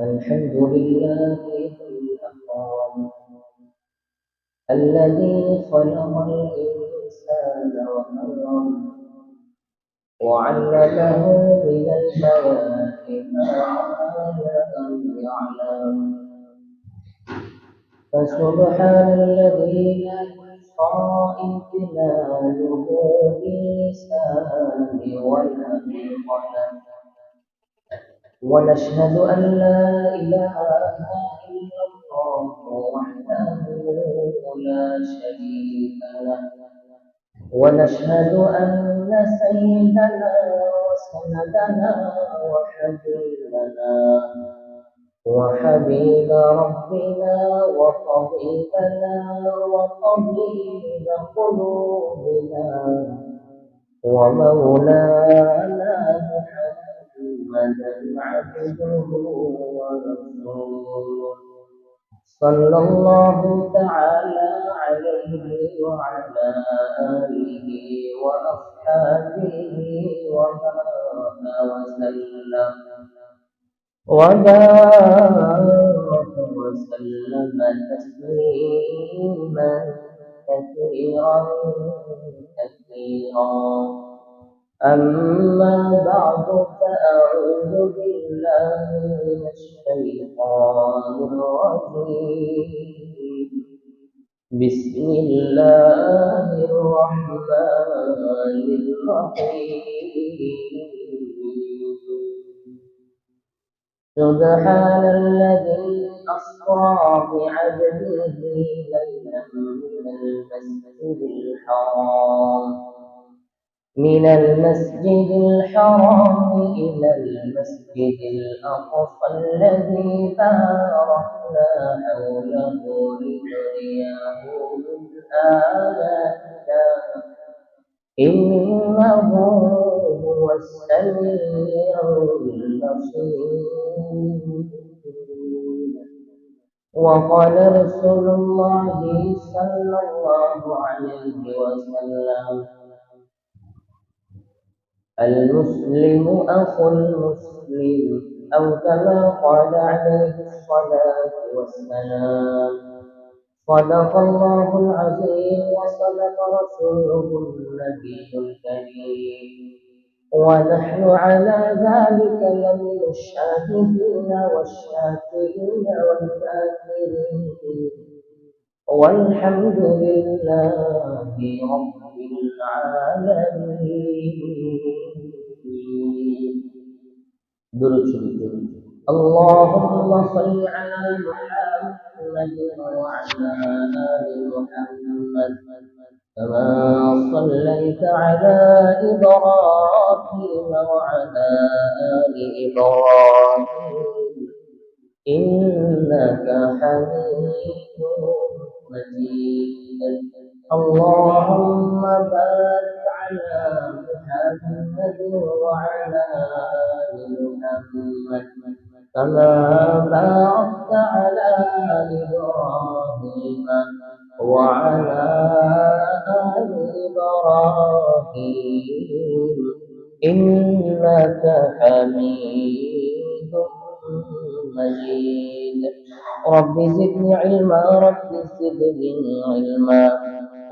الحمد لله الأكرم الذي خلق الإنسان وكرم وعلمه من البيان ما لم يعلم. فسبحان الذي لا يحصى امتنانه باللسان والقلم. ونشهد أن لا إله إلا الله وحده لا شريك له. ونشهد أن سيدنا وسندنا وحبيبنا وحبيب ربنا وطبيبنا وطبيب قلوبنا ومولانا محمدا عبده ورسوله صلى الله تعالى عليه وعلى آله وأصحابه وبارك وسلم وبارك وسلم تسليما كثيرا كثيرا. أما بعد فأعوذ بالله من الشيطان الرجيم. بسم الله الرحمن الرحيم. سبحان الذي أسرى بعبده ليلا من المسجد الحرام إلى المسجد الأقصى الذي باركنا حوله لنريه من آياتنا إنه هو السميع البصير. وقال رسول الله صلى الله عليه وسلم: المسلم أخو المسلم، أو كما قال عليه الصلاة والسلام. صدق الله العظيم وصدق رسوله النبي الكريم، ونحن على ذلك لمن الشاهدين والشاكرين والذاكرين، والحمد لله رب العالمين. درود شريف. اللهم صل على محمد وعلى آل محمد كما صليت على إبراهيم وعلى آل إبراهيم إنك حميد مجيد. اللهم بارك على محمد وعلى آل محمد كما باركت على إبراهيم وعلى آل إبراهيم إنك حميد مجيد. رب زدني علما، رب زدني علما.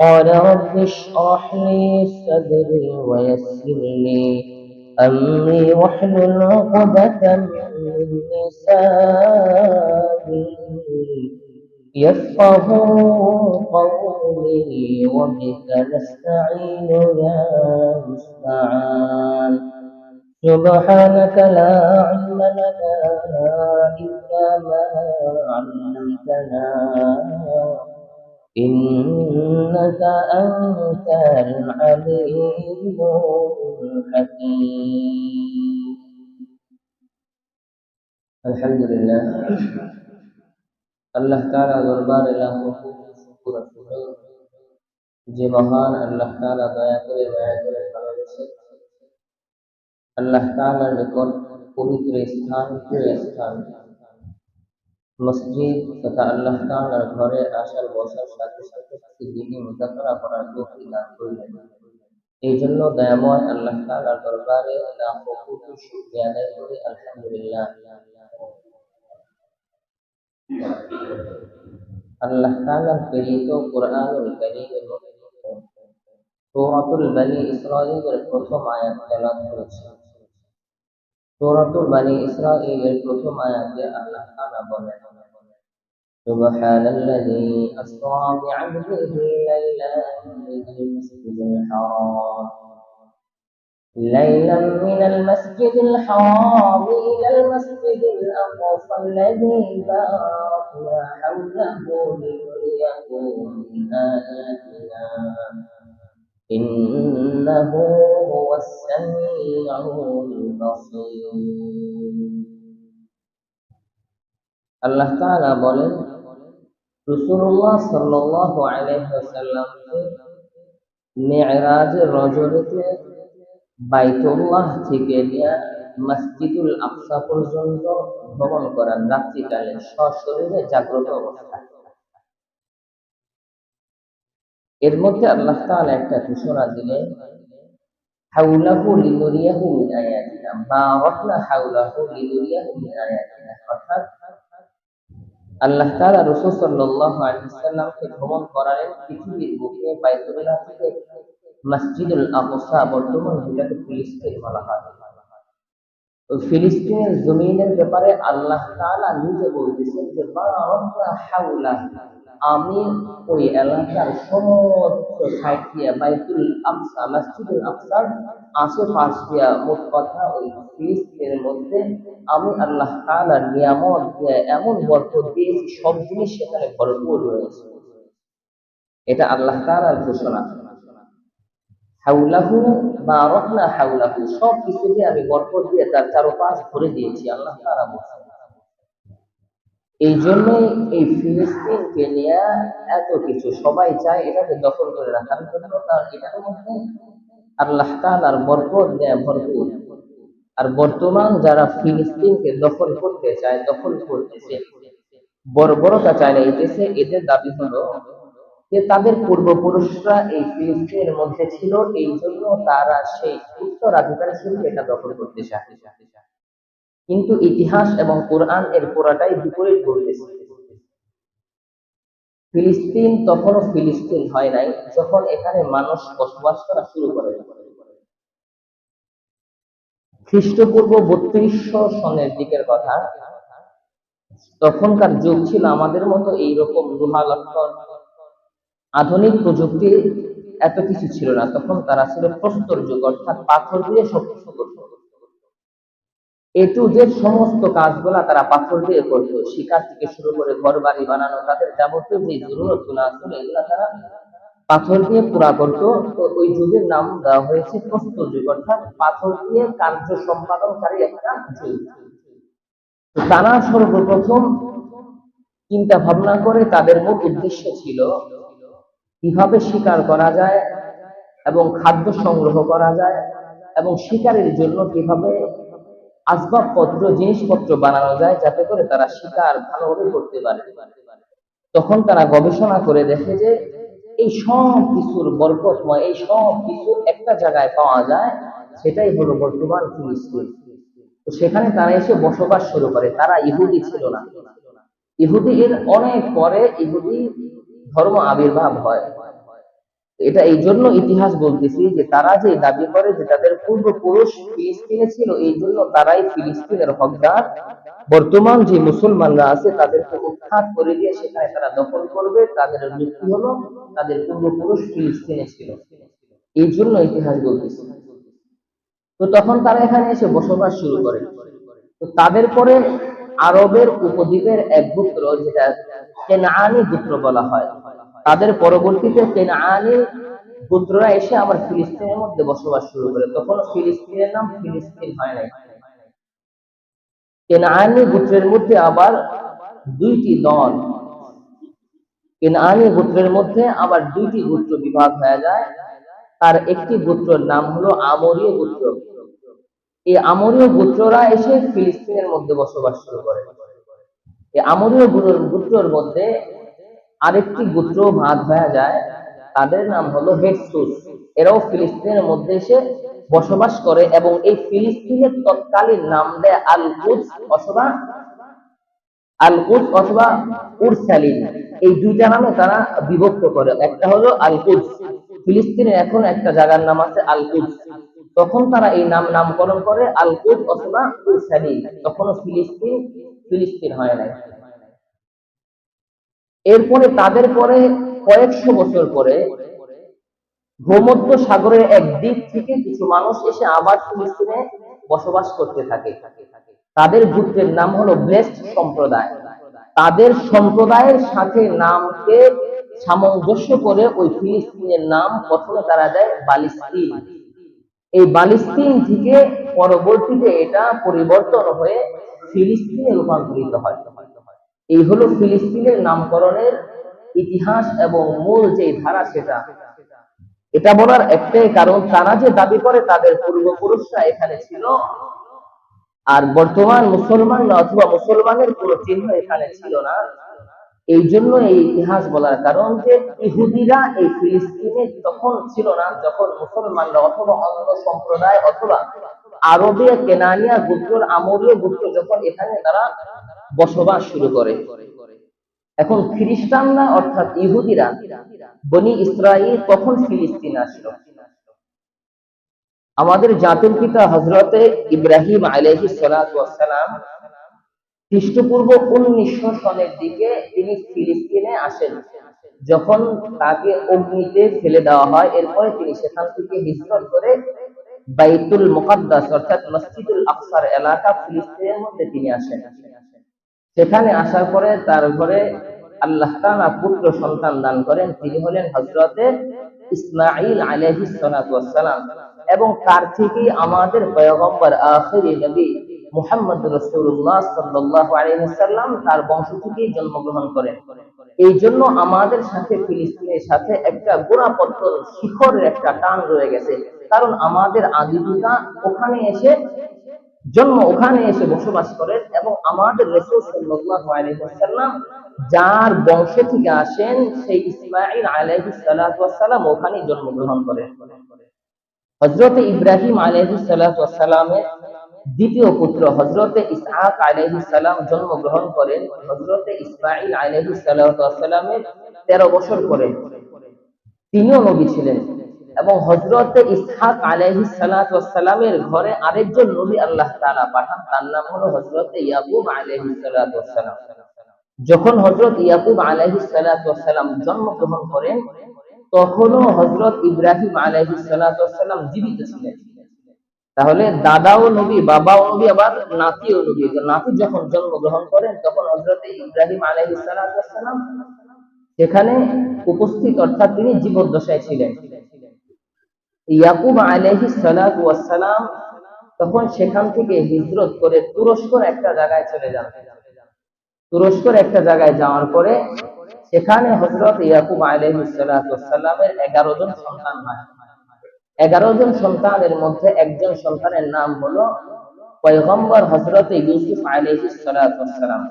قال رب اشرح لي صدري ويسر لي أمري واحلل عقدة من لساني يفقه قولي، وبك نستعين يا مستعان. سبحانك لا علم لنا إلا ما علمتنا إنك أنت العليم الحكيم. الحمد لله আল্লাহ তাআলা দরবারে লাখো কোটি শুকর আছে যে মহান আল্লাহ তাআলা দয়া করে ভালোবেসে আল্লাহ তাআলার নিকট পবিত্র স্থান প্রিয় স্থান মসজিদ তথা আল্লাহ তাআলার ঘরে আসার বসার সাথে সাথে দিনী মুযাফারা করার তৌফিক দান করলেন। এই জন্য দয়াময় আল্লাহ তাআলার দরবারে লাখো কোটি শুকরিয়া আদায় করি আলহামদুলিল্লাহ। আল্লাহ তাআলার প্রেরিত কুরআনুল কারীমের মধ্যে সূরাতুল বনী ইসরাঈলের প্রথম আয়াত তেলাওয়াত করেছি। সূরাতুল বনী ইসরাঈলের প্রথম আয়াতে আল্লাহ তাআলা বলেন, সুবহানাল্লাযী আসরা বি'আবদিহি লাইলান মিনাল মাসজিদিল হারাম ليلا من المسجد الحرام إلى المسجد الأقصى الذي باركنا حوله لنريه من آياتنا إنه هو السميع البصير। আল্লাহ তাআলা বলেন, রাসূলুল্লাহ সাল্লাল্লাহু আলাইহি ওয়াসাল্লামকে মিরাজের রজনীতে বাইতুল্লাহ থেকে নিয়ে মসজিদুল আকসা পর্যন্ত ভ্রমণ করার রাত্রিকালে সশরীরে জাগ্রত অবস্থায়। এর মধ্যে আল্লাহ তাআলা একটা ঘোষণা দিলেন, হাওলাহু লিনুরিয়াহু মিন আয়াতিনা, বারাকনা হাওলাহু লিনুরিয়াহু মিন আয়াতিনা। অর্থাৎ আল্লাহ তাআলা রাসূল সাল্লাল্লাহু আলাইহি ওয়াসাল্লামকে ভ্রমণ করালেন পৃথিবীর বুকে বাইতুল্লাহ থেকে মসজিদুল আকসা, বর্তমান যেটাকে ফিলিস্তিন বলা হয়। তো ফিলিস্তিনের জমিনের ব্যাপারে আল্লাহ তাআলা নিজে বলতেছেন যে বারাকনা হাওলা, আমি ওই এলাকার সমস্ত সাইড দিয়ে বাইতুল আকসা, মসজিদুল আকসার আশেপাশ দিয়া, মোট কথা ওই ফিলিস্তিনের মধ্যে আমি আল্লাহ তাআলার নিয়ামত দিয়ে এমন বরকত দিয়েছি, সব জিনিস সেখানে ভরপুর রয়েছে। এটা আল্লাহ তাআলার ঘোষণা। হাওলাহু বারাকনা হাওলাহু, সব কিছু দিয়ে আমি বরকত দিয়ে তার চারপাশ ভরে দিয়েছি, আল্লাহ তাআলা বলেন। এই জন্যই এই ফিলিস্তিনকে নিয়ে এত কিছু, সবাই চায় এটাকে দখল করে রাখার জন্য, কারণ এটার মধ্যে আল্লাহ তাআলার বরকত দেয়া ভরপুর। আর বর্তমান যারা ফিলিস্তিনকে দখল করতে চায়, দখল করতেছে, বর্বরতা চালাইতেছে, এদের দাবি হলো যে তাদের পূর্বপুরুষরা এই ফিলিস্তিনের মধ্যে ছিল, এই জন্য তারা সেই উত্তরাধিকার সূত্রে এটা দখল করতে চায়। কিন্তু ইতিহাস এবং কোরআন এর পুরাটাই বিপরীত বলতেছে। ফিলিস্তিন তখনও ফিলিস্তিন হয় নাই যখন এখানে মানুষ বসবাস করা শুরু করে। খ্রিস্টপূর্ব 3200 সনের দিকের কথা। তখনকার যুগ ছিল আমাদের মতো এইরকম লোহালক্কর আধুনিক প্রযুক্তি এত কিছু ছিল না। তখন তারা ছিল প্রস্তর যুগ, অর্থাৎ পাথর দিয়ে সবকিছু করত। এ টু জেড সমস্ত কাজগুলা তারা পাথর দিয়ে করতো। শিকার থেকে শুরু করে ঘর বাড়ি বানানো, তাদের যাবতীয় যে জরুরতগুলো আসলে এগুলা তারা পাথর দিয়ে পুরা করতো। তো ওই যুগের নাম দেওয়া হয়েছে প্রস্তর যুগ, অর্থাৎ পাথর দিয়ে কার্য সম্পাদনকারী একটা যুগ। তারা সর্বপ্রথম চিন্তা ভাবনা করে, তাদের মূল উদ্দেশ্য ছিল কিভাবে শিকার করা যায় এবং খাদ্য সংগ্রহ করা যায়, এবং শিকারের জন্য কিভাবে আসবাবপত্র, জিনিসপত্র বানানো যায়, যাতে করে তারা শিকার ভালোভাবে করতে পারে। তখন তারা গবেষণা করে দেখে যে এই সব কিছুর বরকতময়, এই সব কিছুর একটা জায়গায় পাওয়া যায়, সেটাই হলো বর্তমান ফিলিস্তিন। তো সেখানে তারা এসে বসবাস শুরু করে। তারা ইহুদি ছিল না। ইহুদি এর অনেক পরে ইহুদি ধর্ম আবির্ভাব হয়। এটা এই জন্য ইতিহাস বলতেছি যে তারা যে দাবি করে যে তাদের পূর্বপুরুষ ফিলিস্তিনে ছিল, এই জন্য তারাই ফিলিস্তিনের হকদার। বর্তমান যে মুসলমানরা আছে তাদেরকে উৎখাত করে দিয়ে সেখানে তারা দখল করবে। তাদের যুক্তি হলো তাদের পূর্বপুরুষ ফিলিস্তিনে ছিল, এই জন্য ইতিহাস বলতেছি। তো তখন তারা এখানে এসে বসবাস শুরু করে। তো তাদের পরে আরবের উপদ্বীপের এক গোত্র, যেটা কেনাআনী গোত্র বলা হয়, তাদের পরবর্তীতে কেনাআনী গোত্ররা এসে আবার ফিলিস্তিনের মধ্যে বসবাস শুরু করে। তখন ফিলিস্তিনের নাম ফিলিস্তিন হয় নাই। কেনাআনী গোত্রের মধ্যে আবার দুইটি দল, কেনাআনী গোত্রের মধ্যে আবার দুইটি গোত্র বিভাগ হয়ে যায়। তার একটি গোত্রের নাম হলো আমরীয় গোত্র। এই আমরীয় গোত্ররা এসে ফিলিস্তিনের মধ্যে বসবাস শুরু করে। এই আমরীয় গোত্রের মধ্যে আরেকটি গোত্র ভাগ হয়ে যায়, তাদের নাম হলো হেক্সুস। এরাও ফিলিস্তিনের মধ্যে এসে বসবাস করে এবং এই ফিলিস্তিনের তৎকালীন নাম দেয় আল কুদস অথবা আল কুদস অথবা উরসালিন, এই দুইটা নামে তারা বিভক্ত করে। একটা হলো আল কুদস, ফিলিস্তিনের এখন একটা জায়গার নাম আছে আল কুদস, তখন তারা এই নামকরণ করে আল কুদস অথবা উরসালিন, তখনও ফিলিস্তিন ফিলিস্তিন হয় নাই। এরপরে তাদের পরে কয়েকশো বছর পরে ভূমধ্য সাগরের এক দিক থেকে কিছু মানুষ এসে আবার ফিলিস্তিনে বসবাস করতে থাকে। তাদের গোত্রের নাম হলো ব্লেসড সম্প্রদায়। তাদের সম্প্রদায়ের সাথে নামকে সামঞ্জস্য করে ওই ফিলিস্তিনের নাম প্রথমে তারা দেয় বালিস্তিন। এই বালিস্তিন থেকে পরবর্তীতে এটা পরিবর্তন হয়ে ফিলিস্তিনে রূপান্তরিত হয়। এই হলো ফিলিস্তিনের নামকরণের ইতিহাস এবং মূল যে ধারা সেটা। এটা বলার একটাই কারণ, তারা যে দাবি করে তাদের পূর্বপুরুষরা এখানে ছিল, আর বর্তমান মুসলমানরা অথবা মুসলমানের কোনো চিহ্ন এখানে ছিল না। এই জন্য এই ইতিহাস বলার কারণ যে ইহুদিরা এই ফিলিস্তিনে তখন ছিল না যখন মুসলমানরা অথবা অন্য সম্প্রদায় অথবা আরবে কেনানিয়া গোত্র, আমরীয় গোত্র যখন এখানে তারা বসবাস শুরু করে। এখন খ্রিস্টানরা অর্থাৎ ইহুদিরা, বনি ইসরাইল তখন ফিলিস্তিন আসলো। আমাদের জাতির পিতা হযরতে ইব্রাহিম আলাইহিস সালাতু ওয়াস সালাম খ্রিস্টপূর্ব 1900 সনের দিকে তিনি ফিলিস্তিনে আসেন। যখন তাকে অগ্নিতে ফেলে দেওয়া হয়, এরপরে তিনি সেখান থেকে হিজরত করে বাইতুল মুকাদ্দাস অর্থাৎ মসজিদুল আকসার এলাকা ফিলিস্তিনের মধ্যে তিনি আসেন। সেখানে আসার পরে তার ঘরে আল্লাহ তাআলা পুত্র সন্তান দান করেন, তিনি হলেন হযরতে ইসমাঈল আলাইহিস সালাতু ওয়াস সালাম, এবং তার থেকেই আমাদের পয়গম্বর আখিরি নবী মুহাম্মদ রাসূলুল্লাহ সাল্লাল্লাহু আলাইহি ওয়াসাল্লাম তার বংশ থেকেই জন্মগ্রহণ করেন। এই জন্য আমাদের সাথে ফিলিস্তিনের সাথে একটা গোড়াপত্তর শিখরের একটা টান রয়ে গেছে, কারণ আমাদের আদি পিতা ওখানে এসে ওখানে এসে বসবাস করেন, এবং আমাদের রাসূল সাল্লাল্লাহু আলাইহি ওয়াসাল্লাম যার বংশ থেকে আসেন সেই ইসমাঈল আলাইহিস সালাতু ওয়াস সালাম ওখানেই জন্মগ্রহণ করেন। হযরত ইব্রাহিম আলাইহিস সালাতু ওয়াস সালামের দ্বিতীয় পুত্র হযরত ইসহাক আলাইহিস সালাম জন্মগ্রহণ করেন হযরত ইসমাঈল আলাইহিস সালাতু ওয়াস সালামের 13 বছর পরে। তিনিও নবী ছিলেন, এবং হযরত ইসহাক আলাইহিস সালাতু ওয়াস সালামের ঘরে আরেকজন নবী আল্লাহ তাআলা পাঠান, তার নাম হলো হযরত ইয়াকুব আলাইহিস সালাতু ওয়াস সালাম। যখন হযরত ইয়াকুব আলাইহিস সালাতু ওয়াস সালাম জন্মগ্রহণ করেন, তখনও হযরত ইব্রাহিম আলাইহিস সালাতু ওয়াস সালাম জীবিত ছিলেন। তাহলে দাদাও নবী, বাবাও নবী, আবার নাতিও নবী। নাতি যখন জন্মগ্রহণ করেন তখন হযরত ইব্রাহিম আলাইহিস সালাতু ওয়াস সালাম সেখানে উপস্থিত, অর্থাৎ তিনি জীবদ্দশায় ছিলেন। ইয়াকুব আলাইহিস সালাতু ওয়াস সালাম তখন সেখান থেকে হিজরত করে তুরস্কর একটা জায়গায় চলে যান। তুরস্কর একটা জায়গায় যাওয়ার পরে সেখানে হযরত ইয়াকুব আলাইহিস সালাতু ওয়াস সালামের 11 জন সন্তান হয়। 11 জন সন্তানের মধ্যে একজন সন্তানের নাম হলো পয়গম্বর হযরত ইউসুফ আলাইহিস সালাতু ওয়াস সালাম।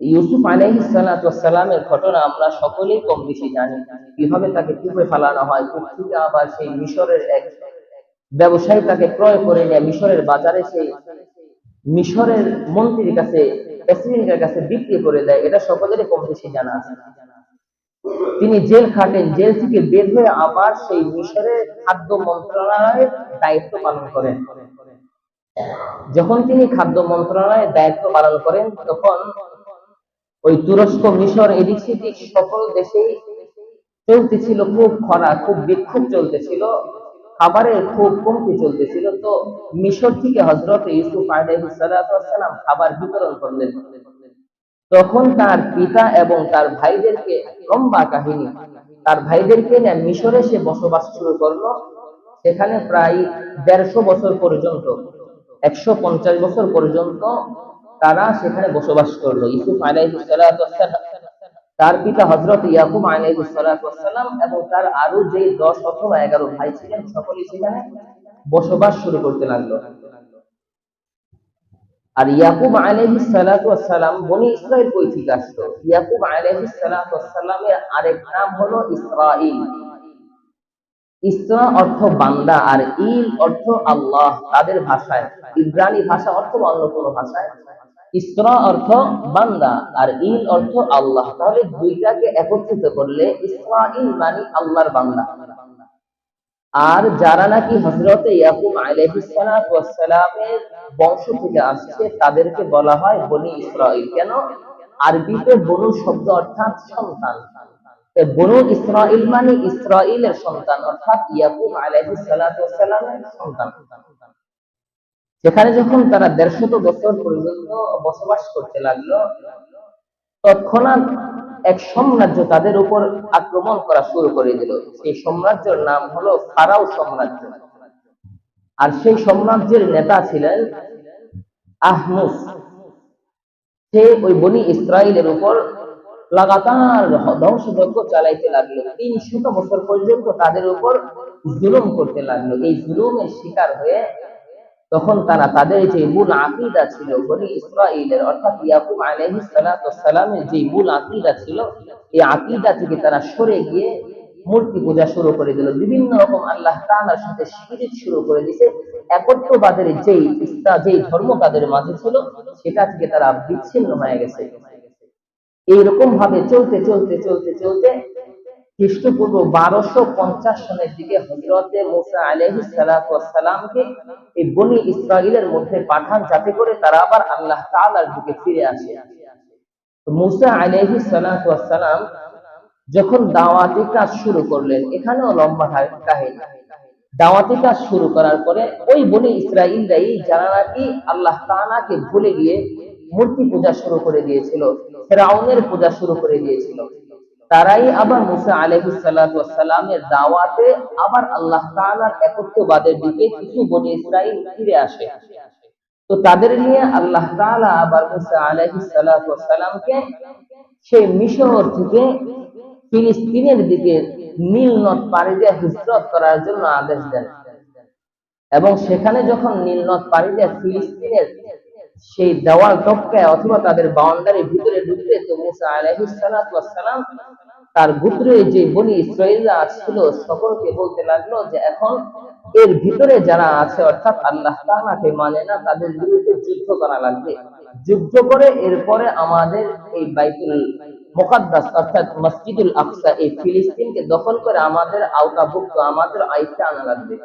ইউসুফ আলাইহিস সালাতু ওয়াস সালামের ঘটনা আমরা সকলেই কম বেশি জানি। কিভাবে তাকে কূপে ফেলানো হয়, কূপ থেকে আবার সেই মিশরের এক ব্যবসায়ী তাকে ক্রয় করে নিয়ে মিশরের বাজারে সেই মিশরের মন্ত্রীর কাছে, প্রেসিডেন্টের কাছে বিক্রি করে দেয়, এটা সকলেরই কম বেশি জানা আছে। তিনি জেল খাটেন, জেল থেকে বের হয়ে আবার সেই মিশরের খাদ্য মন্ত্রণালয়ের দায়িত্ব পালন করেন। যখন তিনি খাদ্য মন্ত্রণালয়ের দায়িত্ব পালন করেন, তখন ওই তুরস্ক, মিশর, এদিক সেদিক সকল দেশেই চলতেছিল খুব খরা, খুব বিক্ষোভ চলতেছিল, খাবারের খুব কমতি চলতেছিল। তো মিশর থেকে হযরত ইউসুফ আলাইহিস সালাতু ওয়াস সালাম খাবার বিতরণ করলেন। তখন তার পিতা এবং তার ভাইদেরকে, লম্বা কাহিনী, তার ভাইদেরকে নিয়ে মিশরে সে বসবাস শুরু করলো। সেখানে প্রায় 150 বছর পর্যন্ত, 150 বছর পর্যন্ত তারা সেখানে বসবাস করলো। ইউসুফ আলাইহিস সালাতু ওয়াস সালাম, তার পিতা হযরত ইয়াকুব আলাইহিস সালাতু ওয়াস সালাম এবং তার আরো যে 10 অথবা 11 ভাই ছিলেন, সকলেই সেখানে বসবাস শুরু করতে লাগলো। আর ইয়াকুব আলাইহিস সালাতু ওয়াস সালাম বনি ইসরাইল কই থেকে আসলো? ইয়াকুব আলাইহিস সালাতু ওয়াস সালামের আরেক নাম হলো ইসরাঈল। ইসরা অর্থ বান্দা, আর ইল অর্থ আল্লাহ তাদের ভাষায়। ইব্রানি ভাষা অথবা অন্য কোনো ভাষায় ইসরা অর্থ বান্দা আর ইল অর্থ আল্লাহ, তাহলে দুইটাকে একত্রিত করলে ইসরাইল মানে আল্লাহর বান্দা। আর যারা নাকি হযরতে ইয়াকুব আলাইহিস সালাতু ওয়াস সালামের বংশ থেকে আসছে তাদেরকে বলা হয় বনি ইসরাইল। কেন? আরবিতে বনু শব্দ অর্থাৎ সন্তান। বনু ইসরাইল মানে ইসরাইলের সন্তান অর্থাৎ ইয়াকুব আলাইহিস সালাতু ওয়াস সালামের সন্তান। সেখানে যখন তারা ১৫০ বছর পর্যন্ত বসবাস করতে লাগলো, তৎক্ষণাৎ এক সাম্রাজ্য তাদের উপর আক্রমণ করা শুরু করে দিল। সেই সাম্রাজ্যের নাম হলো ফারাও সাম্রাজ্য। আর সেই সাম্রাজ্যের নেতা ছিলেন আহমুস। সে ওই বনি ইসরাইলের উপর লাগাতার ধ্বংসযজ্ঞ চালাইতে লাগলো। ৩০০ বছর পর্যন্ত তাদের উপর জুলুম করতে লাগলো। এই জুলুমের শিকার হয়ে তখন তারা তাদের যে মূল আকীদা ছিল বনি ইসরাইলের অর্থাৎ ইয়াকুব আলাইহিস সালাতু ওয়াস সালামের যে মূল আকীদা ছিল, এই আকীদা থেকে তারা সরে গিয়ে মূর্তি পূজা শুরু করে দিল। বিভিন্ন রকম আল্লাহ তাআলার সাথে শিরক শুরু করে দিয়েছে। একত্ববাদের যেই ধর্ম তাদের মাঝে ছিল সেটা থেকে তারা বিচ্ছিন্ন হয়ে গেছে। এইরকম ভাবে চলতে চলতে চলতে চলতে খ্রিস্টপূর্ব ১২৫০ সনের দিকে হযরতে মূসা আলাইহিস সালাতু ওয়াস সালামকে এই বনি ইসরাইলের মধ্যে পাঠান, যাতে করে তারা আবার আল্লাহ তাআলার দিকে ফিরে আসে। তো মূসা আলাইহিস সালাতু ওয়াস সালাম যখন দাওয়াতি কাজ শুরু করলেন, এখানেও লম্বা কাহিনী। দাওয়াতি কাজ শুরু করার পরে ওই বনি ইসরাইলরাই যারা নাকি আল্লাহ তাআলাকে ভুলে গিয়ে মূর্তি পূজা শুরু করে দিয়েছিল, ফিরআউনের পূজা শুরু করে দিয়েছিল, তারাই আবার মূসা আলাইহিস সালাতু ওয়াস সালামের দাওয়াতে আবার আল্লাহ তাআলার একত্ববাদের দিকে কিছু বনি ইসরাইল ফিরে আসে। তো তাদের নিয়ে আল্লাহ তাআলা আবার মূসা আলাইহিস সালাতু ওয়াস সালামকে সেই মিশর থেকে ফিলিস্তিনের দিকে নীল নদ পাড়ি দিয়ে হিজরত করার জন্য আদেশ দেন। এবং সেখানে যখন নীল নদ পাড়ি দিয়ে ফিলিস্তিনের সেই দেওয়াল টপকায় অথবা তাদের বাউন্ডারির ভিতরে ঢুকতে, তো মূসা আলাইহিস সালাতু ওয়াস সালাম তার গোত্রে যে বনি ইসরাইলরা ছিল সকলকে বলতে লাগলো যে এখন এর ভিতরে যারা আছে অর্থাৎ আল্লাহ তাআলাকে মানে না, তাদের বিরুদ্ধে যুদ্ধ করা লাগবে। যুদ্ধ করে এরপরে আমাদের এই বাইতুল মুকাদ্দাস অর্থাৎ মসজিদুল আকসা এই ফিলিস্তিনকে দখল করে আমাদের আওতাভুক্ত, আমাদের আয়ত্তে আনা লাগবে।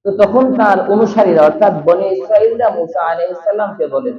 তো তখন তার অনুসারীরা অর্থাৎ বনি ইসরাইলরা মূসা আলাইহিস সালামকে বলেন